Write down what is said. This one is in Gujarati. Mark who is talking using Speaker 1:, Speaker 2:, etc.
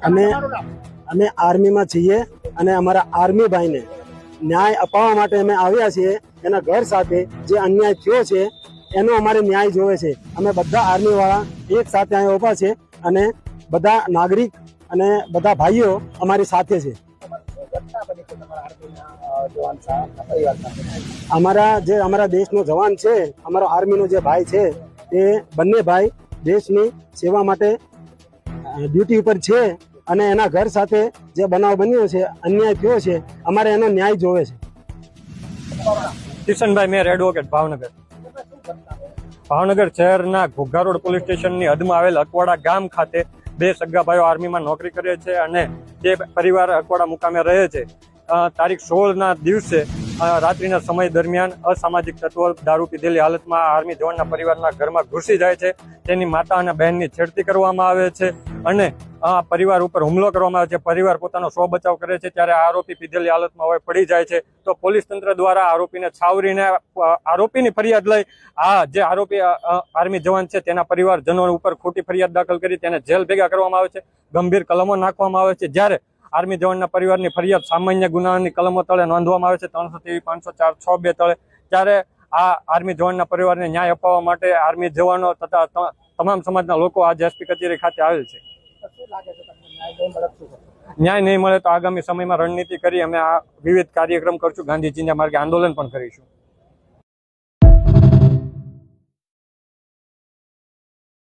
Speaker 1: અમે અમે આર્મીમાં છીએ અને અમારા આર્મી ભાઈને ન્યાય અપાવવા માટે અમે આવ્યા છીએ। એના ઘર સાથે જે અન્યાય થયો છે એનો અમારે ન્યાય જોવે છે। અમે બધા આર્મી વાળા એક સાથે અહીંયા ઉભા છે અને બધા નાગરિક અને બધા ભાઈઓ અમારી સાથે છે। અમારા દેશનો જવાન છે, અમારો આર્મીનો જે ભાઈ છે એ બંને ભાઈ દેશની સેવા માટે ડ્યુટી ઉપર છે અને એના ઘર સાથે જે બનાવ બન્યો છે, અન્યાય થયો છે, અમારે એનો ન્યાય જોવે છે।
Speaker 2: કિશનભાઈ મેર એડવોકેટ ભાવનગર શહેરના ઘોઘા રોડ પોલીસ સ્ટેશનની હદમાં આવેલ અકવાડા ગામ ખાતે બે સગા ભાઈઓ આર્મીમાં નોકરી કરે છે અને જે પરિવાર અકવાડા મુકામે રહે છે। તારીખ 16ના દિવસે રાત્રિના સમય દરમિયાન અસામાજિક તત્વો દારૂ પીધેલી હાલતમાં આર્મી જવાનના પરિવારના ઘરમાં ઘૂસી જાય છે। તેની માતા અને બહેનની છેડતી કરવામાં આવે છે અને પરિવાર ઉપર હુમલો કરવામાં આવે છે। પરિવાર પોતાનો સ્વ બચાવ કરે છે ત્યારે આરોપી પીધેલી હાલતમાં હવે પડી જાય છે તો પોલીસ તંત્ર દ્વારા આરોપીને છાવરીને આરોપીની ફરિયાદ લઈ જે આરોપી આર્મી જવાન છે તેના પરિવારજનો ઉપર ખોટી ફરિયાદ દાખલ કરી તેને જેલ ભેગા કરવામાં આવે છે, ગંભીર કલમો નાખવામાં આવે છે। જ્યારે આર્મી જવાનના પરિવારની ફરિયાદ સામાન્ય ગુનાની કલમો તળે નોંધવામાં આવે છે 330, 504, 6 તળે। ત્યારે આ આર્મી જવાનના પરિવારને ન્યાય અપાવવા માટે આર્મી જવાનો તથા તમામ સમાજના લોકો આજે એસપી કચેરી ખાતે આવેલ છે। ન્યાય નહીં મળે તો આગામી સમયમાં રણનીતિ કરી અમે આ વિવિધ કાર્યક્રમ કરશું, ગાંધીજીના માર્ગે આંદોલન પણ કરીશું।